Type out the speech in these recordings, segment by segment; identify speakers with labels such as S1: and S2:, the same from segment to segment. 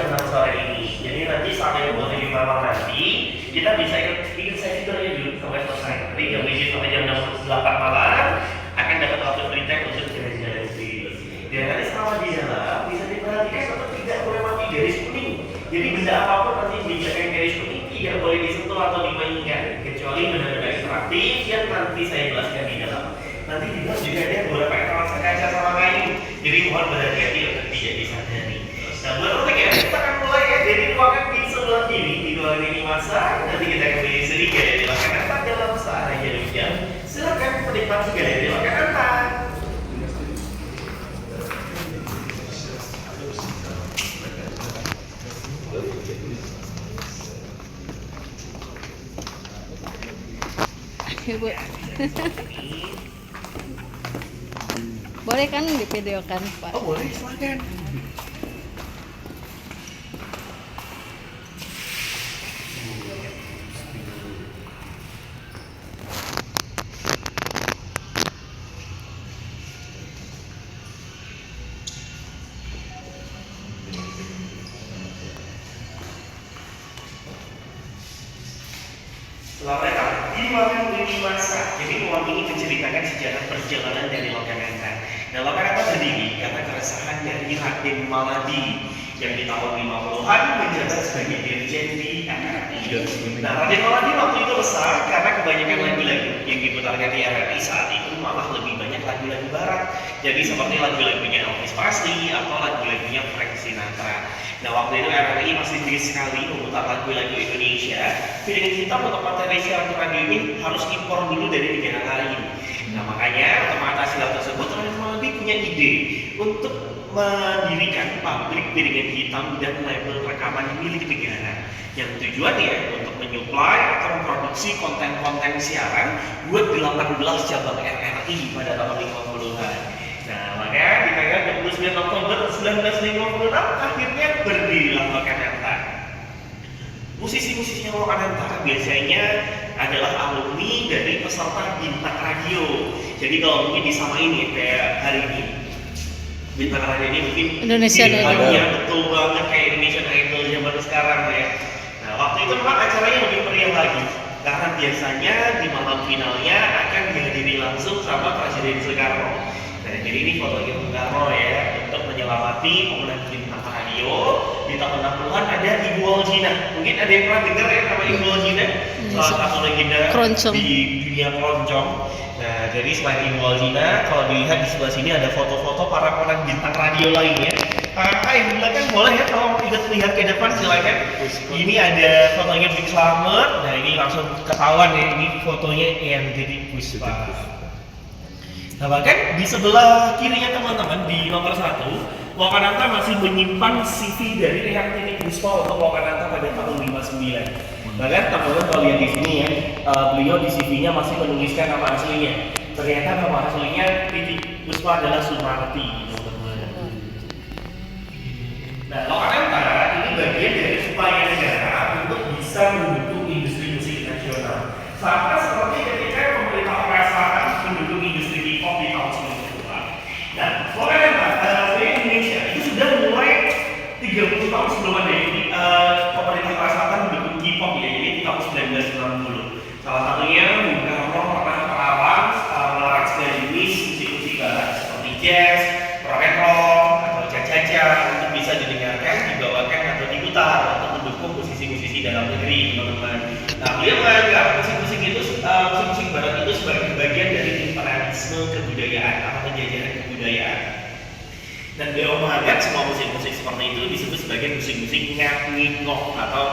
S1: jam 6 sore ini. Jadi nanti sampai pukul 5 malam nanti kita bisa ikut sesi dulu sampai selesai. Nanti jam 7 sampai jam 8 malam akan dapat waktu free time untuk jalan-jalan sendiri. Dan nanti selama di dalam bisa diperhatikan untuk tidak melewati garis kuning. Jadi benda apapun nanti dijaga garis kuning tidak boleh disentuh atau dimainkan kecuali benda-benda interaktif yang nanti saya jelaskan di dalam. Nanti di dalam juga ada beberapa etalase kaca sama kayu. Jadi mohon berhati-hati untuk tidak disadari. Nah, buat otak ya, kita akan mulai ya dari ruangan di sebelah kiri di ruangan ini masa. Nanti kita akan beri sedikit dari makanan dalam sehari jam. Silakan menikmati galeri makanan.
S2: Bu. Boleh kan divideokan, Pak?
S1: Oh boleh, silakan. Selamat datang di ruangan Lini Masa. Jadi ruang ini menceritakan sejarah perjalanan dari Lokananta. Nah, Lokananta berdiri karena keresahan dari Raden Maladi yang di tahun 50-an menjabat sebagai dirjen di RRI. Nah, Raden Maladi waktu itu besar karena kebanyakan lagu-lagu yang diputarkan di RRI saat itu malah lebih banyak lagu-lagu barat. Jadi seperti lagu-lagunya Elvis Presley atau lagu-lagunya Frank Sinatra. Nah, waktu itu RRI masih tinggi sekali memutar lagu-lagu Indonesia. Pilihan kita untuk materi siaran radio ini harus impor dulu dari negara lain. Nah, makanya untuk mengatasi hal tersebut, Raden Maladi punya ide untuk mendirikan pabrik piringan hitam dan label rekaman milik negara yang tujuannya untuk menyuplai atau memproduksi konten-konten siaran buat 18 cabang RRI pada tahun 50-an. Nah, maka di tanggal 29 Oktober 1956 akhirnya berdirilah Lokananta. Musisi-musisi Lokananta biasanya adalah alumni dari peserta bintang radio. Jadi kalau mungkin disamain ya kayak hari ini, bintang radio ini mungkin
S2: Indonesia Idol.
S1: Betul banget kayak Indonesian Idol zaman sekarang ya. Nah, waktu itu memang acaranya lebih meriah lagi karena biasanya di malam finalnya akan dihadiri langsung sama Presiden Soekarno. Nah, jadi ini fotonya Bung Karno ya untuk menyelamati pemenang bintang radio di tahun 60-an ada Ibu Waljina. Mungkin ada yang pernah dengar ya nama Ibu Waljina, salah satu legenda
S2: Keroncong
S1: di dunia keroncong. Nah, jadi selain Ibu Waljina, kalau dilihat di sebelah sini ada foto-foto para pemenang bintang radio lainnya. Hai, di belakang boleh ya kalau ikut lihat ke depan silakan. Ini ada fotonya Big Slamet. Nah, ini langsung ketahuan ya ini fotonya yang jadi Puspa. Nah, bahkan di sebelah kirinya teman-teman di nomor 1, Lokananta masih menyimpan CV dari Eyang Puspa untuk Lokananta pada tahun 59. Bahkan teman-teman kalau lihat di sini ya, beliau di CV-nya masih menuliskan nama aslinya. Ternyata nama aslinya Titik Puspa adalah Sumarti, teman-teman. Nah, Lokananta ini bagian dari upaya negara untuk bisa mendukung industri musik nasional. Sama seperti ketika pemerintah Korea Selatan mendukung industri K-pop di tahun 90-an. Nah, Lokananta Indonesia itu sudah mulai 30 tahun sebelum ada pemerintah Korea Selatan mendukung K-pop ya, jadi di tahun 1960. Salah satunya Bung Karno pernah melarang segala jenis musik-musik barat seperti jazz, rock and roll, atau jajaja untuk bisa didengarkan, dibawakan atau diputar untuk mendukung musisi-musisi dalam negeri, teman-teman. Nah, beliau menganggap musik-musik barat itu sebagai bagian dari imperialisme kebudayaan atau penjajahan kebudayaan. Dan beliau menganggap semua musik-musik seperti itu disebut sebagai musik-musik ngak-ngok atau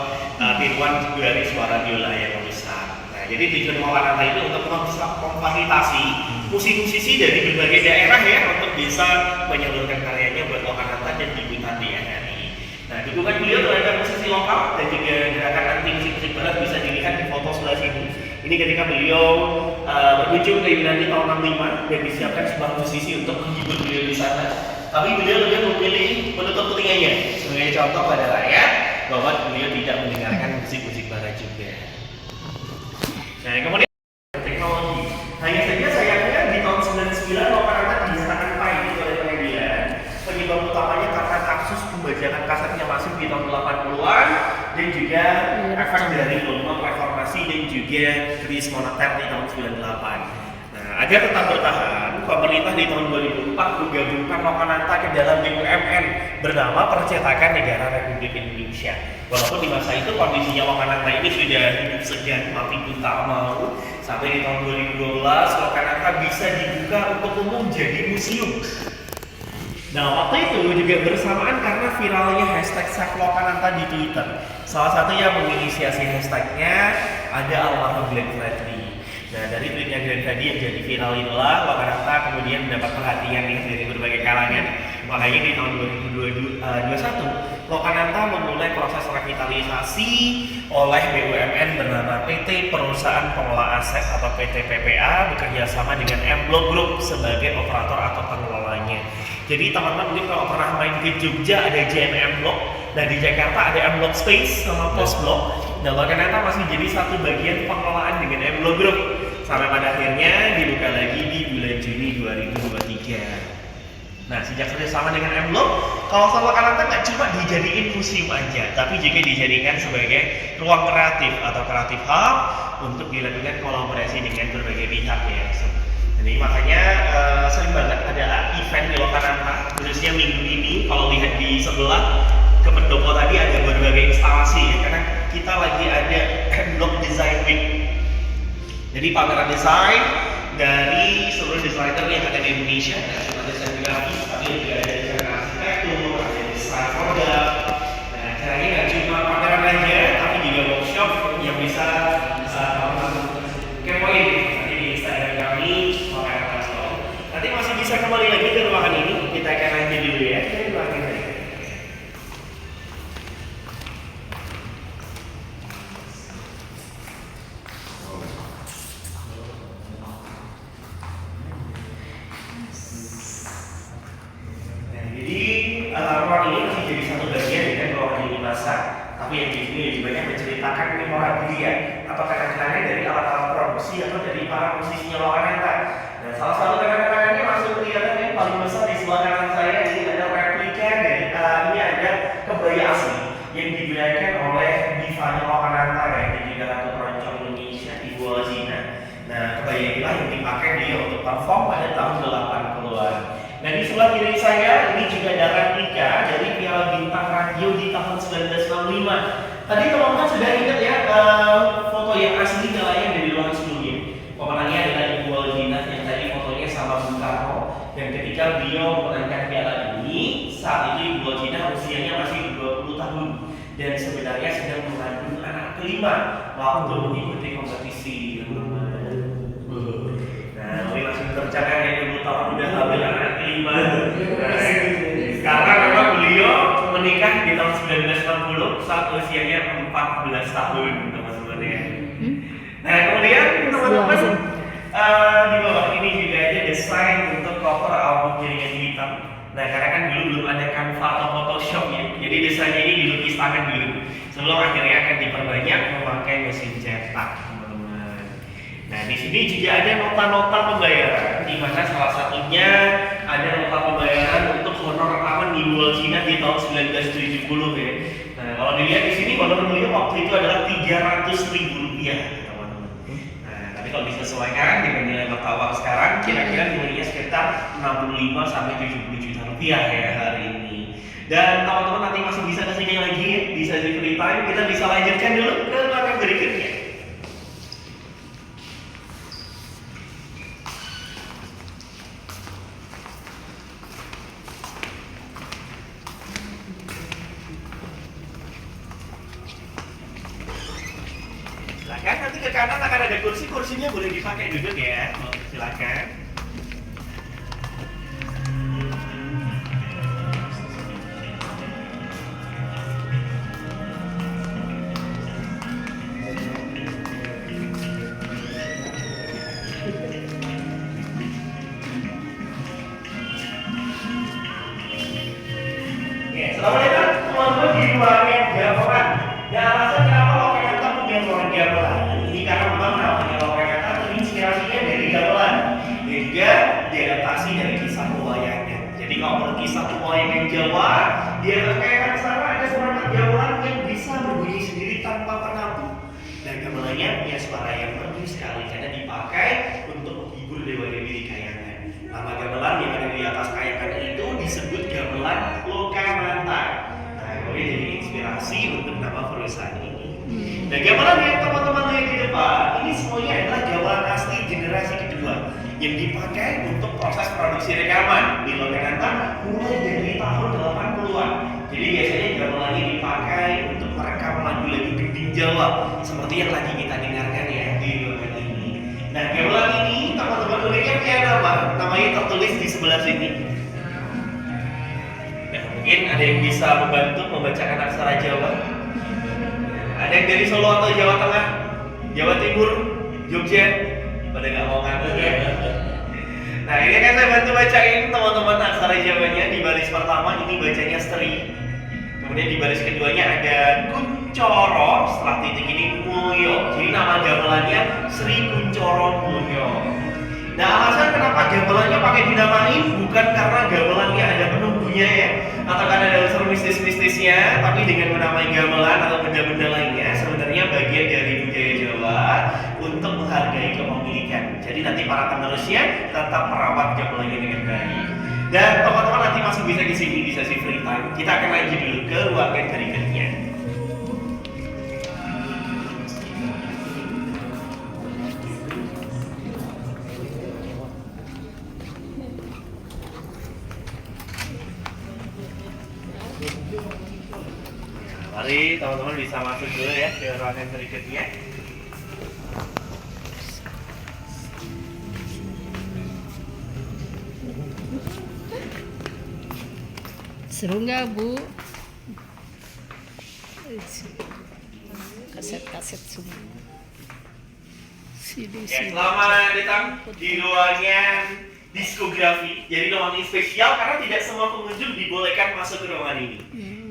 S1: tiruan dari suara biola yang besar. Nah, jadi tujuan Lokananta itu untuk memfasilitasi musisi-musisi dari berbagai daerah ya untuk bisa menyalurkan karyanya buat Lokananta dan diputar di RRI. Nah, dukungan beliau terhadap musisi lokal dan juga gerakan anti musik-musik barat bisa dilihat di foto sebelah sini. Ini ketika beliau berkunjung ke Yunani tahun 65 dan disiapkan sebuah musisi untuk menghibur beliau di sana. Tapi beliau lebih memilih menutup telinganya sebagai contoh pada rakyat bahwa beliau tidak mendengarkan musik-musik barat juga. Nah, kemudian teknologi. Hanya saja sayangnya di tahun 99 Lokananta dinyatakan pahit oleh pengadilan. Penyebab utamanya karena kasus pembajakan kebijakan kasarnya masuk di tahun 80-an dan juga efek dari gelombang reformasi dan juga krisis moneter di tahun 98. Nah, agar tetap bertahan, pemerintah di tahun 2004 menggabungkan Lokananta ke dalam BUMN bernama Percetakan Negara Republik Indonesia. Walaupun di masa itu kondisinya Lokananta ini sudah hidup segan, mati pun tak mau. Sampai di tahun 2012, Lokananta bisa dibuka untuk umum jadi museum. Nah, waktu itu juga bersamaan karena viralnya hashtag Save Lokananta di Twitter. Salah satu yang menginisiasi hashtagnya ada almarhum Glenn Fredly. Nah, dari tweetnya Glenn Fredly yang jadi viral itulah Lokananta kemudian mendapat perhatian nih dari berbagai kalangan. Makanya di tahun 2021 Lokananta memulai proses revitalisasi oleh BUMN bernama PT Perusahaan Pengelola Aset atau PT PPA bekerja sama dengan M-Block Group sebagai operator atau pengelolanya. Jadi teman-teman mungkin kalau pernah main ke Jogja ada JNM Block, dan di Jakarta ada M-Block Space sama Post Block. Nah, Lokananta masih jadi satu bagian pengelolaan dengan M-Block Group sampai pada akhirnya dibuka lagi di bulan Juni 2023. Nah, sejak kerjasama dengan M-Block, kawasan Lokananta nggak cuma dijadiin museum aja, tapi juga dijadikan sebagai ruang kreatif atau kreatif hub untuk dilakukan kolaborasi dengan berbagai pihak ya. Jadi makanya sering banget ada event di Lokananta, khususnya minggu ini. Kalau lihat di sebelah ke pendopo tadi ada berbagai instalasi ya, karena kita lagi ada M-Block Design Week. Jadi pameran desain dari seluruh desainer yang ada di Indonesia, tidak cuma desain grafis, tapi juga ada desain arsitektur, ada desain produk. Nah, caranya nggak cuma pameran aja, tapi juga workshop yang bisa kepoin nanti di Instagram kami. Nanti masih bisa kembali lagi ke ruangan ini, kita akan lanjut dulu ya ke ruangan ini. Ruang ini masih jadi satu bagian dengan ruangan ini masa, tapi yang di sini lebih banyak menceritakan memorabilia atau kenang-kenangan dari alat-alat produksi atau dari para musisinya Lokananta. Nah, salah satu kenang-kenangannya masuk kelihatan yang paling besar di sebelah kanan saya. Ini ada replika dari ini ada kebaya asli yang digunakan oleh divanya Lokananta ya, dan juga Ratu Keroncong Indonesia Ibu Alzina. Nah, kebaya inilah yang dipakai dia untuk perform pada tahun 80-an. Nah, di sebelah kiri saya ini juga ada replika dari Piala Bintang Radio di tahun 1965. Tadi teman-teman sudah ingat ya foto yang asli nelayan dari ruangan sebelumnya. Pemenangnya adalah Ibu Alzina yang tadi fotonya sama Bung Karno. Dan ketika beliau memenangkan piala ini, saat itu Ibu Alzina usianya masih 20 tahun dan sebenarnya sedang mengandung anak kelima waktu mengikuti kompetisi. Nah, ini masih tercatat yang 20 tahun udah hamil anak kelima. Karena memang beliau menikah di tahun 1960 saat usianya 14 tahun, teman-teman ya. Nah, kemudian teman-teman di bawah ini juga ada desain untuk cover album Jaringan Hitam. Nah, karena kan dulu belum ada Canva atau Photoshop ya, jadi desainnya ini dilukis tangan dulu sebelum akhirnya akan diperbanyak memakai mesin cetak. Nah, di sini juga ada nota-nota pembayaran, di mana salah satunya ada nota pembayaran untuk honor rekaman Ibu Alzina di tahun 1970 ya. Nah, kalau dilihat di sini honor beliau waktu itu adalah Rp300.000, teman-teman. Nah, tapi kalau disesuaikan dengan nilai mata uang sekarang, kira-kira nilainya sekitar 65 sampai 70 juta rupiah ya hari ini. Dan teman-teman nanti masih bisa kesini lagi ya, bisa di free time, kita bisa lanjutkan dulu ke ruangan berikutnya. Silakan, nanti ke kanan akan ada kursi, kursinya boleh dipakai duduk ya. Silakan. Selamat datang teman-teman di ruangan gamelan. Dan alasan kenapa Lokananta punya ruangan gamelan ini karena memang namanya Lokananta terinspirasinya dari gamelan dan juga diadaptasi dari kisah pewayangan. Jadi kalau berkisah pewayangan Jawa, dia terkait suara yang merdu sekali karena dipakai untuk menghibur dewa-dewi di kayangan. Nama gamelan yang ada di atas kayangan itu disebut gamelan Lokananta. Nah, boleh jadi inspirasi untuk nama perusahaan ini. Dan gamelan yang teman-teman lihat di depan, ini semuanya adalah gamelan asli generasi kedua yang dipakai untuk proses produksi rekaman di Lokananta mulai dari tahun 80-an. Jadi biasanya gamelan ini dipakai untuk merekam lagu-lagu gending Jawa seperti yang lagi kita dengarkan ya di ruangan ini. Nah, gamelan ini teman-teman uniknya punya namanya tertulis di sebelah sini. Nah, mungkin ada yang bisa membantu membacakan aksara Jawa. Ada yang dari Solo atau Jawa Tengah, Jawa Timur, Jogja, pada nggak mau ngaku ya. Nah, ini kan saya bantu bacain teman-teman aksara Jawanya. Di baris pertama ini bacanya stri. Kemudian di baris keduanya ada Kuncoro, setelah titik ini Mulyo. Jadi nama gamelannya Sri Kuncoro Mulyo. Nah, alasan kenapa gamelannya pakai dinamain bukan karena gamelannya ada penunggunya ya, atau karena ada unsur mistis-mistisnya, tapi dengan menamai gamelan atau benda-benda lainnya sebenarnya bagian dari budaya Jawa untuk menghargai kepemilikan. Jadi nanti para penerusnya tetap merawat gamelannya dengan baik. Dan teman-teman nanti masih bisa di sini di sesi free time. Kita akan lanjut dulu ke ruangan berikutnya. Mari teman-teman bisa masuk dulu ya ke ruangan berikutnya.
S2: Seru nggak Bu? Kaset-kaset semua. CD.
S1: Selamat datang di ruangan diskografi. Jadi ruangan ini spesial karena tidak semua pengunjung dibolehkan masuk ke ruangan ini.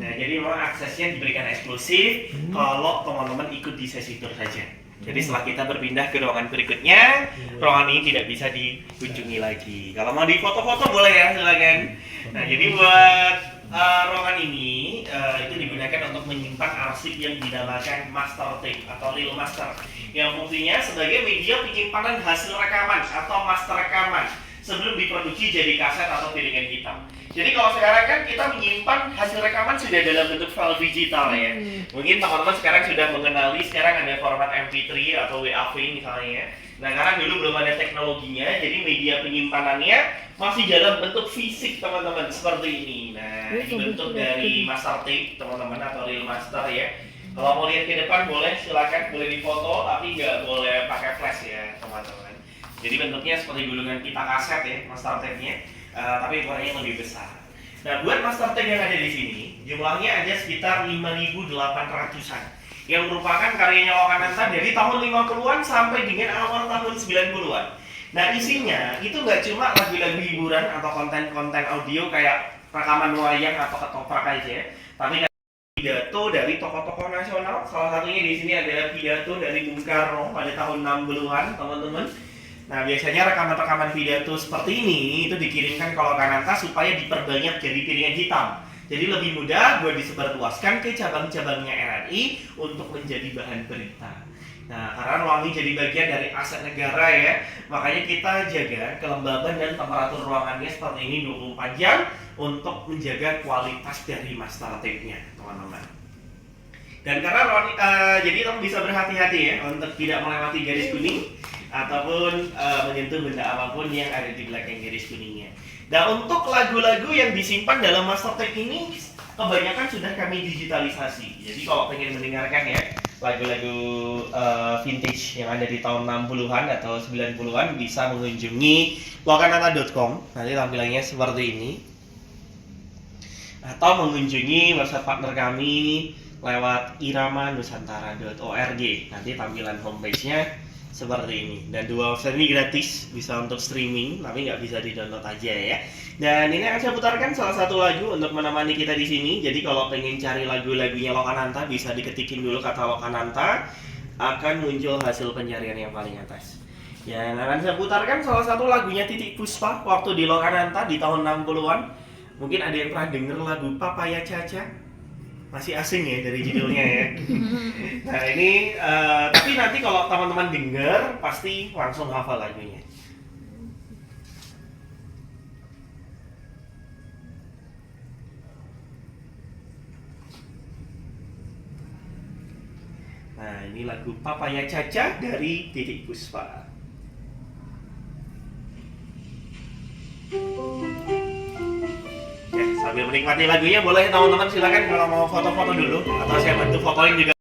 S1: Nah, jadi memang aksesnya diberikan eksklusif kalau teman-teman ikut di sesi tour saja. Jadi setelah kita berpindah ke ruangan berikutnya, ruangan ini tidak bisa dikunjungi lagi. Kalau mau difoto-foto boleh ya, silakan. Nah, jadi buat ruangan ini itu digunakan untuk menyimpan arsip yang dinamakan master tape atau reel master, yang fungsinya sebagai media penyimpanan hasil rekaman atau master rekaman sebelum diproduksi jadi kaset atau piringan hitam. Jadi kalau sekarang kan kita menyimpan hasil rekaman sudah dalam bentuk file digital ya. Mungkin teman-teman sekarang sudah mengenali sekarang ada format MP3 atau WAV misalnya ya. Nah, karena dulu belum ada teknologinya, jadi media penyimpanannya masih dalam bentuk fisik teman-teman seperti ini. Nah, ini bentuk dari master tape teman-teman atau reel master ya. Kalau mau lihat ke depan boleh, silakan boleh difoto, tapi nggak boleh pakai flash ya teman-teman. Jadi bentuknya seperti gulungan pita kaset ya master tape-nya, tapi ukurannya lebih besar. Nah, buat master tape yang ada di sini, jumlahnya ada sekitar 5.800-an. Yang merupakan karyanya Lokananta dari tahun 50-an sampai dengan awal tahun 90-an. Nah, isinya itu nggak cuma lagu-lagu hiburan atau konten-konten audio kayak rekaman wayang atau ketoprak aja, tapi pidato dari tokoh-tokoh nasional. Salah satunya di sini ada pidato dari Bung Karno pada tahun 60-an, teman-teman. Nah, biasanya rekaman-rekaman pidato seperti ini itu dikirimkan ke Lokananta supaya diperbanyak jadi piringan hitam. Jadi lebih mudah buat disebarluaskan ke cabang-cabangnya RRI untuk menjadi bahan berita. Nah, karena ruang ini jadi bagian dari aset negara ya, makanya kita jaga kelembaban dan temperatur ruangannya seperti ini 24 jam untuk menjaga kualitas dari master tape-nya, teman-teman. Dan karena jadi teman bisa berhati-hati ya untuk tidak melewati garis kuning ataupun menyentuh benda apapun yang ada di belakang garis kuningnya. Nah, untuk lagu-lagu yang disimpan dalam master tape ini kebanyakan sudah kami digitalisasi. Jadi kalau pengen mendengarkan ya lagu-lagu vintage yang ada di tahun 60-an atau 90-an bisa mengunjungi lokananta.com. Nanti tampilannya seperti ini. Atau mengunjungi website partner kami lewat iramanusantara.org. Nanti tampilan homepage-nya seperti ini. Dan dua website ini gratis, bisa untuk streaming, tapi nggak bisa di-download aja ya. Dan ini akan saya putarkan salah satu lagu untuk menemani kita di sini. Jadi kalau pengen cari lagu-lagunya Lokananta bisa diketikin dulu kata Lokananta, akan muncul hasil pencarian yang paling atas. Yang akan saya putarkan salah satu lagunya Titik Puspa waktu di Lokananta di tahun 60-an. Mungkin ada yang pernah denger lagu Papaya Caca? Masih asing ya dari judulnya ya. Nah ini, tapi nanti kalau teman-teman denger pasti langsung hafal lagunya. Nah ini lagu Papaya Caca dari Titiek Puspa. Ya, sambil menikmati lagunya boleh teman-teman silakan kalau mau foto-foto dulu atau saya bantu fotoin juga.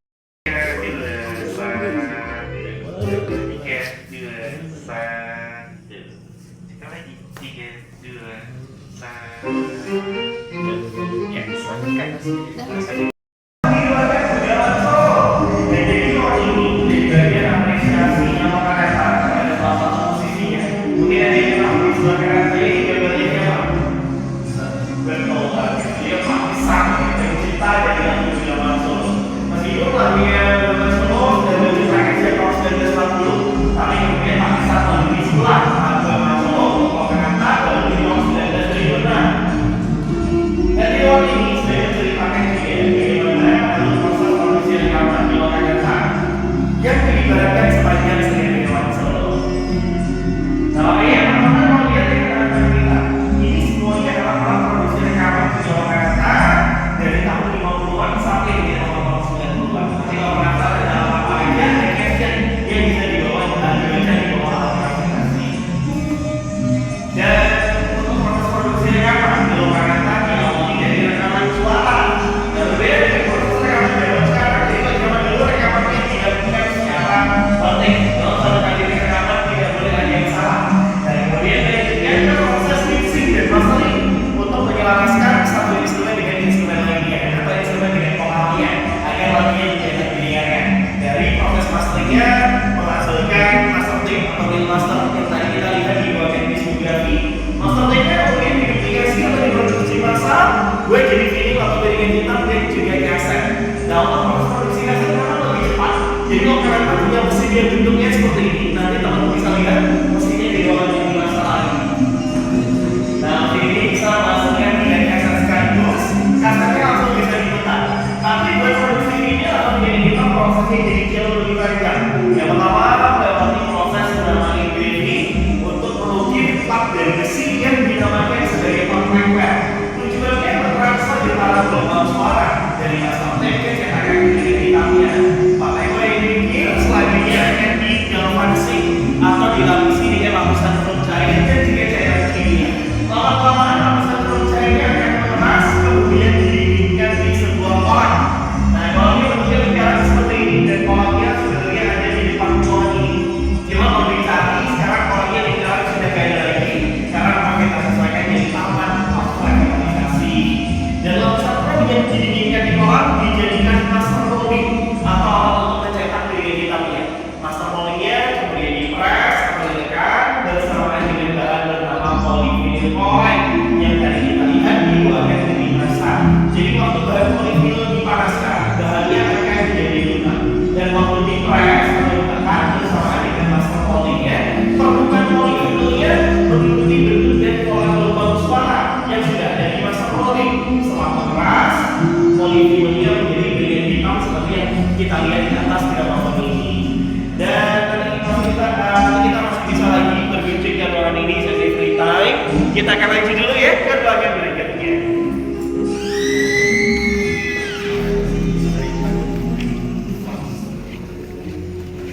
S1: Kita akan lanjut dulu ya ke bagian berikutnya.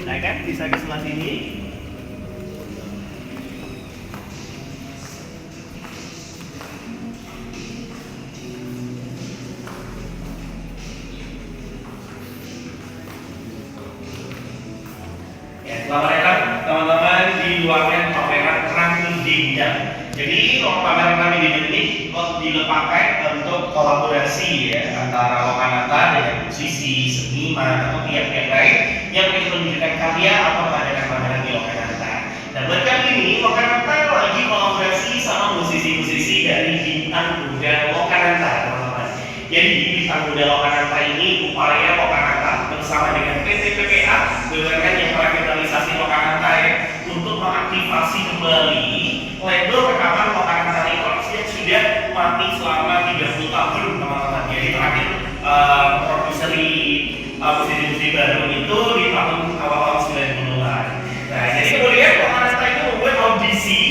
S1: Nah kan bisa ke sebelah sini. Ya, selamat datang teman-teman di ruangan pameran Rangkung Dinjang. Jadi ruang pameran kami di sini dipakai untuk kolaborasi ya antara Lokananta dengan musisi, seniman atau pihak-pihak lain yang ingin menunjukkan karya atau pameran-pameran di Lokananta. Dan buat kali ini Lokananta lagi kolaborasi sama musisi-musisi dari Bintang Muda Lokananta, teman-teman. Jadi Bintang Muda Lokananta ini upaya Lokananta bersama dengan PT PPA BUMN yang merevitalisasi Lokananta ya untuk mengaktifasi kembali label rekaman Lokananta Records yang sudah mati selama 30 tahun, teman-teman. Jadi terakhir musisi baru itu di tahun awal 90-an. Nah, jadi kemudian Lokananta itu membuat audisi,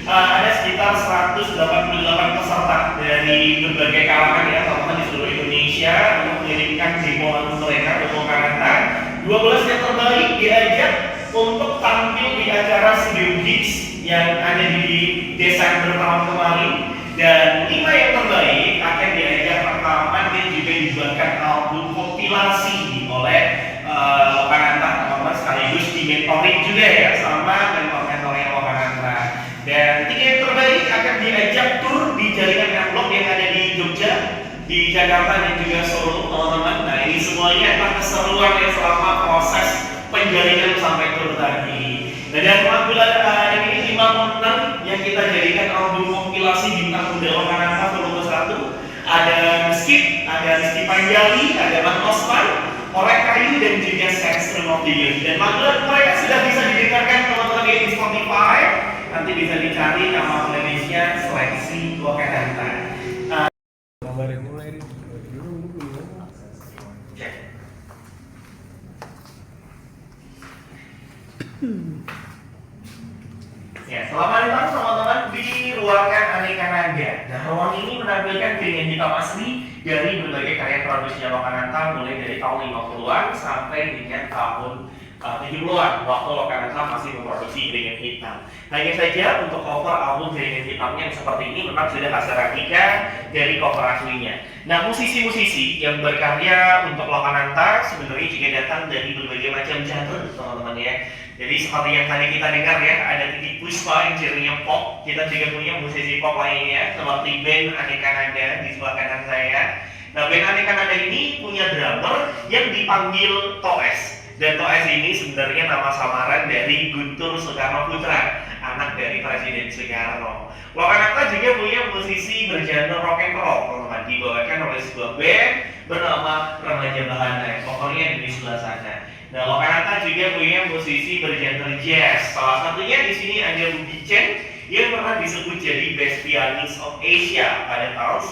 S1: ada sekitar 188 peserta dari berbagai kalangan ya, teman-teman di seluruh Indonesia untuk mengirimkan demo lagu mereka ke Lokananta. 12 yang terbaik diajak untuk tampil di acara Studio Gigs yang ada di Desember tahun kemarin, dan 5 yang terbaik akan diajak rekaman dan juga dibuatkan album kompilasi oleh Lokananta, teman-teman, sekaligus dimentoring juga ya sama mentor-mentornya Lokananta. Dan 3 yang terbaik akan diajak tur di jaringan Unlock yang ada di Jogja, di Jakarta dan juga Solo, teman-teman. Nah, ini semuanya adalah keseruan ya selama proses penjaringan sampai tur tadi. Nah, dan alhamdulillah ini 5 pemenang yang kita jadikan album kompilasi Bintang Muda Lokananta volume 1. Ada Skip, ada Rizky Panjali, ada Bang Osman, Orek Kayu, dan juga Sextrum of the Youth. Dan lagu mereka sudah bisa didengarkan teman-teman di Spotify. Nanti bisa dicari nama playlistnya Seleksi Lokananta.
S3: Mulai
S1: Ya, selamat datang teman-teman di ruangan Aneka Naga. Nah, ruang ini menampilkan piringan hitam asli dari berbagai karya produksinya Lokananta mulai dari tahun 50-an sampai dengan tahun 70-an waktu Lokananta masih memproduksi piringan hitam. Hanya saja untuk cover album piringan hitamnya yang seperti ini memang sudah hasil replika dari cover aslinya. Nah, musisi-musisi yang berkarya untuk Lokananta sebenarnya juga datang dari berbagai macam genre, teman-teman ya. Jadi seperti yang tadi kita dengar ya, ada Titi Puspa yang genrenya pop. Kita juga punya musisi pop lainnya seperti band Aneka Naga di sebelah kanan saya. Nah, band Aneka Naga ini punya drummer yang dipanggil Toes. Dan Toes ini sebenarnya nama samaran dari Guntur Soekarno Putra, anak dari Presiden Soekarno. Lokananta juga punya musisi bergenre rock and roll, teman-teman, dibawakan oleh sebuah band bernama Remaja Bahana. Pokoknya di sebelah sana. Nah, Lokananta juga punya musisi bergenre jazz. Salah satunya di sini ada Budi Chen yang pernah disebut jadi Best Pianist of Asia pada tahun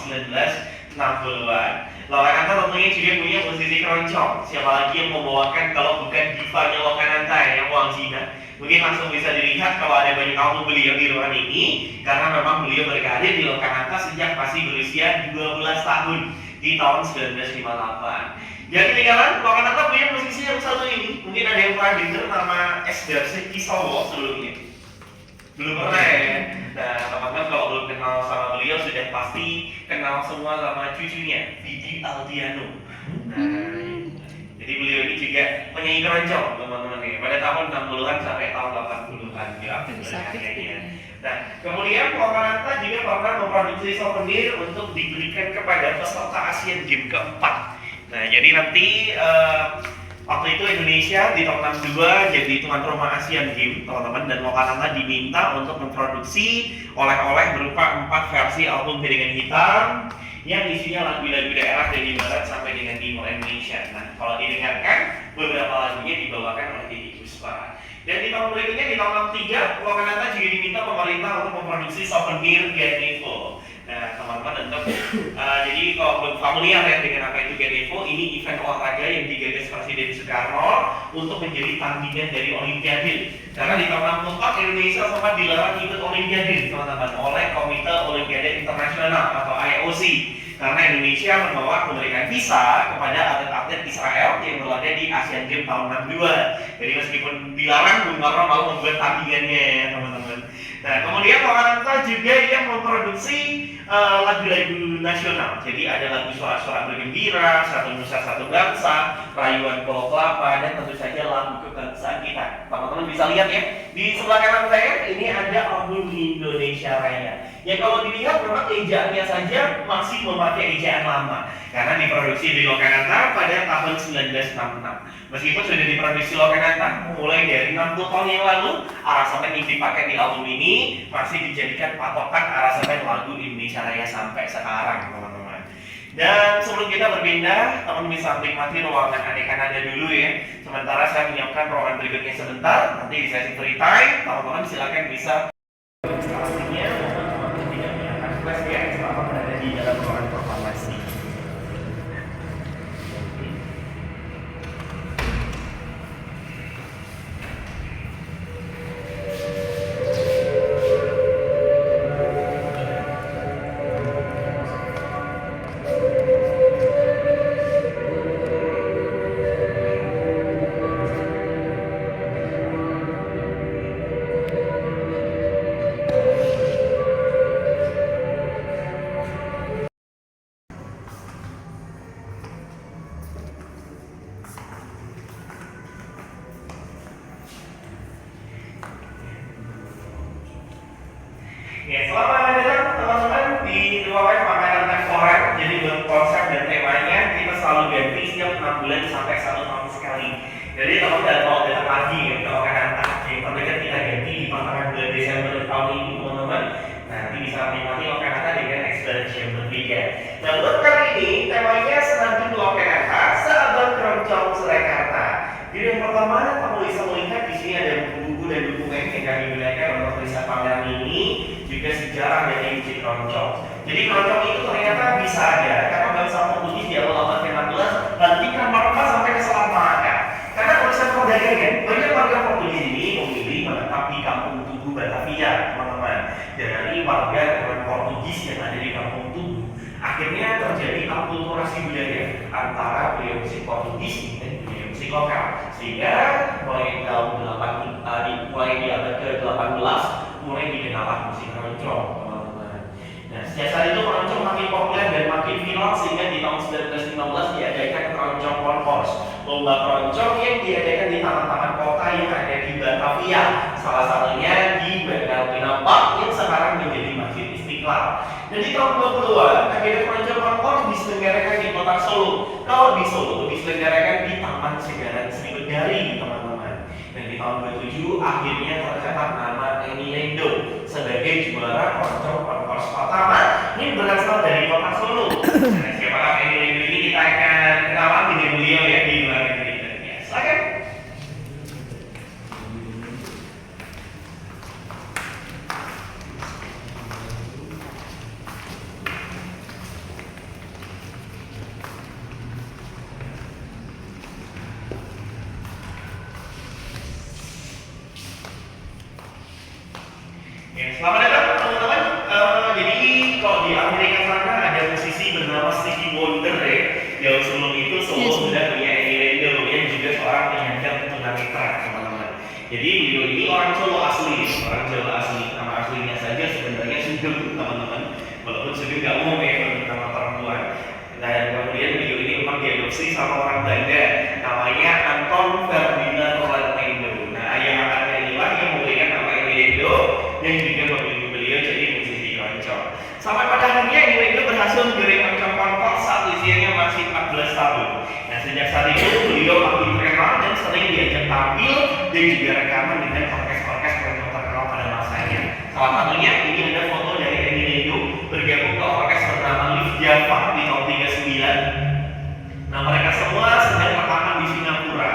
S1: 1960-an. Lokananta tentunya juga punya musisi keroncong. Siapa lagi yang membawakan kalau bukan divanya Lokananta yang Wang Zina? Mungkin langsung bisa dilihat kalau ada banyak album beliau di ruangan ini, karena memang beliau berkarir di Lokananta sejak masih berusia 12 tahun di tahun 1958. Jadi ketinggalan, Lokananta punya musisi yang satu ini. Mungkin ada yang pernah dengar nama S. Darsyad Kisowo sebelumnya. Belum pernah ya. Nah, teman-teman kalau belum kenal sama beliau sudah pasti kenal semua sama cucunya, Didi Aldiano. Nah, jadi beliau ini juga penyanyi keroncong, teman-teman ya. Pada tahun 60-an sampai tahun 80-an ya. Nah, kemudian Lokananta juga pernah memproduksi souvenir untuk diberikan kepada peserta Asian Games keempat. Nah, jadi nanti waktu itu Indonesia di tahun 62 jadi tuan rumah Asian Games, teman-teman, dan Lokananta diminta untuk memproduksi oleh-oleh berupa 4 versi album piringan hitam yang isinya lagu-lagu daerah dari barat sampai dengan timur Indonesia. Nah, kalau didengarkan beberapa lagunya dibawakan oleh Titi Puspa. Dan di tahun berikutnya di tahun 63 Lokananta juga diminta pemerintah untuk memproduksi souvenir Ganevo. Nah, teman-teman untuk jadi kalau belum familiar ya dengan apa itu Ganevo, ini event olahraga yang digagas Presiden Soekarno untuk menjadi tandingan dari Olimpiade. Karena di tahun 64 Indonesia sempat dilarang ikut Olimpiade, teman-teman, oleh Komite Olimpiade Internasional atau IOC. Karena Indonesia membawa memberikan visa kepada atlet-atlet Israel yang berlaga di Asian Games tahun 62. Jadi meskipun dilarang, Bung Karno mau membuat tandingannya ya, teman-teman. Nah, kemudian Lokananta juga yang memproduksi lagu-lagu nasional. Jadi ada lagu Sorak-Sorak Bergembira, Satu Nusa Satu Bangsa, Rayuan Pulau Kelapa, dan tentu saja lagu kebangsaan kita. Teman-teman bisa lihat ya, di sebelah kanan saya ini ada album Indonesia Raya. Ya kalau dilihat memang ejaannya saja masih memakai ejaan lama, karena diproduksi di Lokananta pada tahun 1966. Meskipun sudah diproduksi Lokananta mulai dari 60 tahun yang lalu, aransemen yang dipakai di album ini masih dijadikan patokan aransemen lagu Indonesia Raya sampai sekarang, teman-teman. Dan sebelum kita berpindah, teman bisa menikmati ruangan Aneka Naga dulu ya. Sementara saya menyiapkan ruangan berikutnya sebentar, nanti di sesi free time, teman-teman silakan bisa instalasinya, teman-teman tidak menyiapkan flash ya selama berada di dalam ruangan performasi. Selamat datang teman-teman di ruangan makanan restoran. Jadi buat konsep dan temanya kita selalu ganti setiap 6 bulan sampai 1 tahun sekali. Jadi kalau datang lagi ya ke Okananta, yang terdekat kita ganti di pertengahan bulan Desember tahun ini teman-teman. Nanti bisa menikmati Okananta dengan experience yang berbeda. Nah buat kali ini temanya Senandung Okananta, Sahabat Keroncong Surakarta. Jadi yang pertama kamu bisa melihat di sini ada buku-buku dan dokumen yang kami gunakan untuk riset pameran ini, juga sejarah dari musik keroncong. Jadi keroncong itu ternyata bisa ada karena bangsa Portugis di awal abad ke-16 hentikan Maroko sampai ke Selat Malaka. Karena urusan perdagangan, banyak warga Portugis ini memilih menetap di Kampung Tugu Batavia, teman-teman. Dari warga Portugis yang ada di Kampung Tugu, akhirnya terjadi akulturasi budaya antara budaya musik Portugis dan budaya musik lokal. Sehingga mulai tahun mulai di abad ke-18 mulai dikenalkan musik keroncong, teman-teman. Nah, sejak saat itu keroncong makin populer dan makin viral sehingga di tahun 1915 diadakan keroncong koncourse, lomba keroncong yang diadakan di taman-taman kota yang ada di Batavia, salah satunya di Bangal Park yang sekarang menjadi Masjid Istiqlal. Dan di tahun 20-an agenda keroncong koncourse diselenggarakan di kota Solo. Kalau di Solo diselenggarakan di Taman Segaran Sriwedari, teman-teman. Dan di tahun 27 akhirnya tercatat nama Eni Lendo sebagai juara keroncong koncourse pertama. Ini berasal dari kota Solo. Nah, siapakah Eni Lendo ini? Kita akan kenalan dengan beliau ya di luar negeri. Silakan. Selamat datang teman-teman. Jadi kalau di Amerika sana ada musisi bernama Stevie Wonder ya. Jauh sebelum itu Solo sudah punya Eni Lendo yang juga seorang penyandang tunanetra, teman-teman. Jadi beliau ini orang Solo asli, orang Jawa asli. Nama aslinya saja sebenarnya Sugeng, teman-teman. Walaupun Sugeng nggak umum ya untuk nama perempuan. Dan kemudian beliau ini memang diadopsi sama orang Belanda, namanya Anton Ferdinand Lendo. Nah ayah angkatnya inilah yang memberikan nama Eni Lendo yang juga memilih beliau jadi musisi keroncong. Sampai pada akhirnya Eni Lendo berhasil menjadi keroncong koncourse saat usianya masih 14 tahun. Nah sejak saat itu beliau makin terkenal dan sering diajak tampil dan juga rekaman dengan orkes-orkes keroncong terkenal pada masanya. Salah satunya ini ada foto dari Eni Lendo bergabung ke orkes bernama Live Java di tahun 39. Nah mereka semua sedang rekaman di Singapura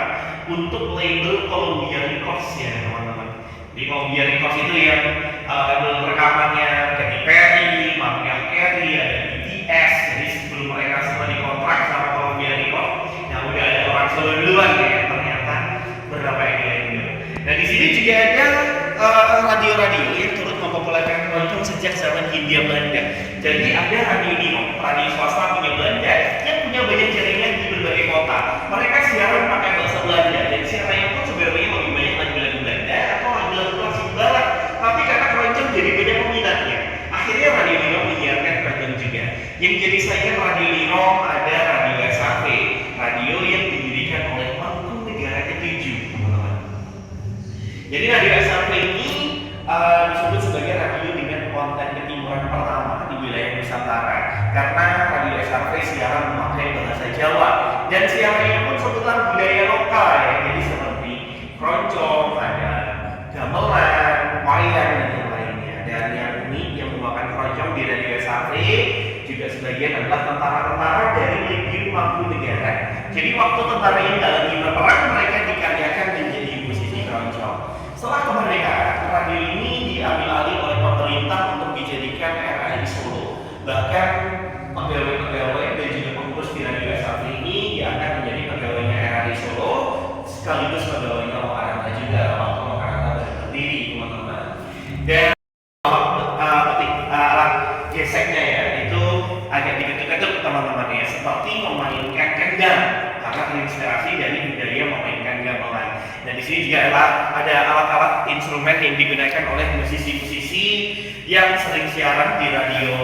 S1: untuk label Columbia Records ya teman-teman. Di Columbia Records itu yang label rekamannya Katy Perry, Mariah Carey, ada BTS. Jadi sebelum mereka semua dikontrak sama Columbia Records, nah udah ada orang Solo duluan ya ternyata bernama Eni Lendo. Nah di sini juga ada radio-radio yang turut mempopulerkan keroncong sejak zaman Hindia Belanda. Jadi ada radio Nino, radio swasta punya Belanda yang punya banyak jaringan di berbagai kota. Mereka siaran pakai bahasa Belanda dan siarannya pun sebenarnya lebih banyak lagu-lagu Belanda atau lagu-lagu klasik barat. Tapi karena keroncong jadi banyak peminatnya, akhirnya radio Nino menyiarkan keroncong juga. Yang jadi saingan radio Nino ada radio SAV, radio yang didirikan oleh Mangkunegara ke-7, teman-teman. Jadi radio SAV ini disebut sebagai radio dengan konten ketimuran pertama di wilayah Nusantara karena radio SRV siaran memakai bahasa Jawa dan siarannya pun seputar budaya lokal ya, jadi seperti keroncong, ada gamelan, wayang dan yang lainnya. Dan yang unik yang membawakan keroncong di radio SRV juga sebagian adalah tentara-tentara dari Legiun Mangkunegara. Jadi waktu tentara ini lagi berperang mereka dikaryakan menjadi musisi keroncong. Setelah kemerdekaan, radio ini diambil alih oleh pemerintah untuk dijadikan RRI Solo. Bahkan pegawai-pegawai dan juga pengurus di radio SRV ini diangkat menjadi pegawainya RRI Solo sekaligus pegawainya Lokananta juga waktu Lokananta baru berdiri, teman-teman. Dan alat geseknya ya itu agak diketuk-ketuk teman-teman ya, seperti memainkan kendang karena terinspirasi dari budaya memainkan gamelan. Dan di sini juga ada alat-alat instrumen yang digunakan oleh musisi-musisi yang sering siaran di radio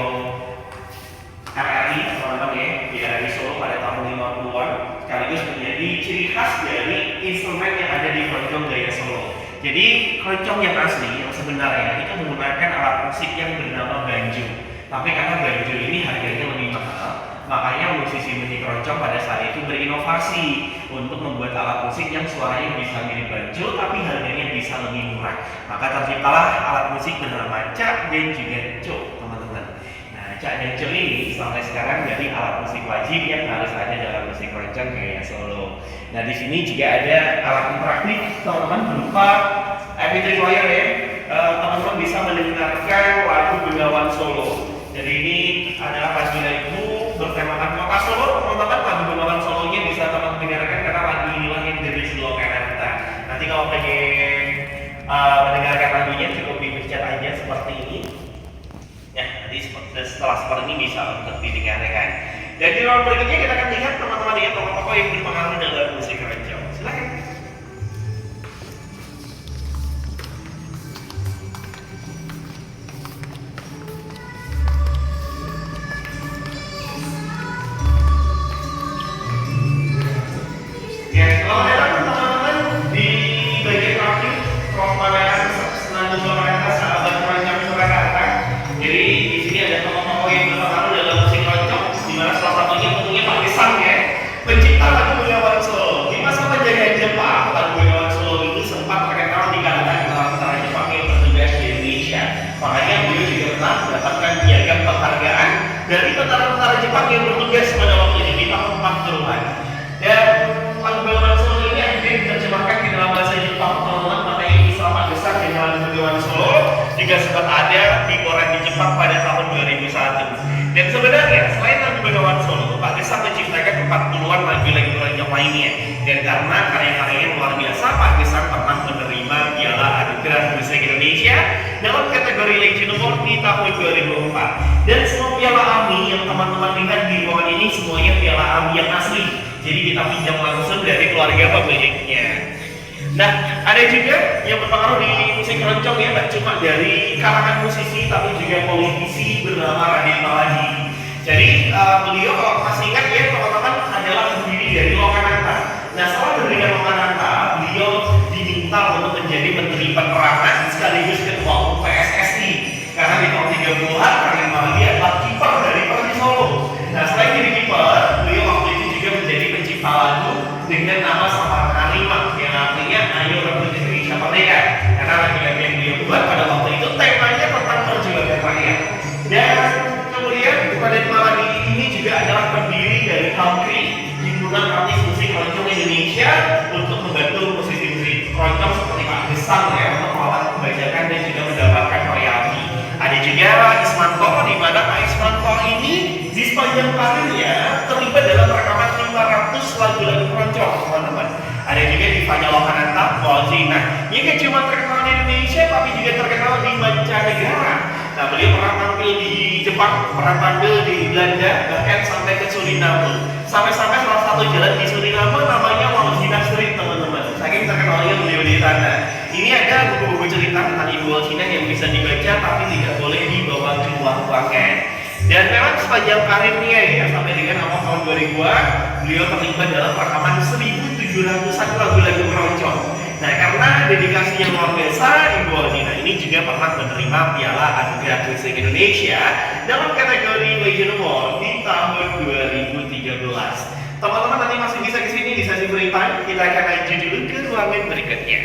S1: RRI, teman-teman ya, di RRI Solo pada tahun 50-an, sekaligus menjadi ciri khas dari instrumen yang ada di keroncong gaya Solo. Jadi keroncong yang asli yang sebenarnya itu menggunakan alat musik yang bernama banjo. Tapi karena banjo ini harganya lebih mahal, makanya musisi musik keroncong pada saat itu berinovasi untuk membuat alat musik yang suaranya bisa mirip banjo tapi harganya bisa lebih murah. Maka terciptalah alat musik bernama cak dan juga cok, teman-teman. Nah, cak dan cok ini sampai sekarang jadi alat musik wajib yang harus ada dalam musik keroncong gaya solo. Nah, di sini juga ada alat interaktif, teman-teman, berupa MP3 player ya. Teman-teman bisa mendengarkan lagu Bengawan Solo. Jadi ini adalah lagu bertemakan kota Solo, teman-teman. Lagu Bengawan Solonya bisa teman dengarkan karena lagu inilah yang dari Lokananta. Nanti kalau pengen mendengarkan lagunya cukup dipencet aja seperti ini. Ya, nanti setelah seperti ini bisa untuk didengarkan. Dan di ruang berikutnya kita akan lihat teman-teman ya tokoh-tokoh yang berpengaruh dalam musik keroncong. Silakan. Ya, kalau ada teman-teman di bagian terakhir pemandangan Senandung Lokananta sahabat keroncong Surakarta. Jadi di sini ada tokoh-tokoh yang berpengaruh dalam musik keroncong, di mana salah satunya tentunya Pak Gesang ya, pencipta lagu Bengawan Solo. Di masa penjajahan Jepang, lagu Bengawan Solo itu sempat terkenal di kalangan tentara Jepang yang bertugas di Indonesia. Makanya beliau juga pernah mendapatkan piagam penghargaan dari tentara-tentara Jepang yang bertugas pada waktu itu di tahun 40-an. Dan lagu Bengawan Solo ini akhirnya diterjemahkan ke dalam bahasa Jepang, teman-teman. Makanya istilah Pak Gesang dengan lagu Bengawan Solo juga sempat ada di koran di Jepang pada tahun 2001. Dan sebenarnya selain lagu Bengawan Solo, Pak Gesang menciptakan 40-an lagu-lagu keroncong lainnya. Dan karena karya-karyanya luar biasa, Pak Gesang pernah menerima Piala Anugerah Musik Indonesia dalam kategori Legend Award di tahun 2004. Dan semua Piala AMI yang teman-teman lihat di ruangan ini semuanya Piala AMI yang asli. Jadi kita pinjam langsung dari keluarga pemiliknya. Nah, ada juga yang berpengaruh di musik keroncong ya, tak cuma dari kalangan musisi tapi juga politisi bernama Raden Maladi. Jadi beliau kalau masih ingat ya teman-teman adalah pendiri dari Lokananta. Nah, setelah mendirikan Lokananta, beliau diminta untuk menjadi Menteri Penerangan sekaligus Ketua Umum PSSI. Karena di tahun 30-an Raden Maladi adalah kiper dari Persis Solo. Nah, selain jadi kiper, beliau waktu itu juga menjadi pencipta lagu dengan nama Samara Harimah yang artinya Ayo Rebut Indonesia Merdeka. Karena lagu-lagu yang dia buat pada waktu itu temanya tentang perjuangan rakyat. Dan kemudian Raden Maladi ini juga adalah pendiri dari HAMKRI, Himpunan Artis Musik Keroncong Indonesia, untuk membantu musisi-musisi keroncong seperti Pak Gesang ya untuk melakukan pembajakan dan juga mendapatkan royalti. Ada juga Ismanto, di mana Pak Ismanto ini di sepanjang karirnya terlibat dalam rekaman 500 lagu-lagu keroncong, teman-teman. Ada juga di Fanya Lokananta, Walzina, yang gak cuma terkenal di Indonesia tapi juga terkenal di mancanegara. Nah, beliau pernah tampil di Jepang, pernah tampil di Belanda, bahkan sampai ke Suriname. Sampai-sampai salah satu jalan di Suriname namanya Walzina Street, teman-teman. Saking terkenalnya beliau di sana. Ini ada buku-buku cerita tentang Ibu Walzina yang bisa dibaca tapi tidak boleh dibawa ke ruangan. Dan memang sepanjang karirnya ya, sampai dengan awal tahun 2000-an, beliau terlibat dalam rekaman 1.700-an lagu-lagu keroncong. Nah, karena dedikasinya luar biasa, Ibu Walzina ini juga pernah menerima Piala Anugerah Musik Indonesia dalam kategori Legend Award di tahun 2013. Teman-teman nanti masih bisa kesini di sesi berita. Kita akan lanjut dulu ke ruangan berikutnya.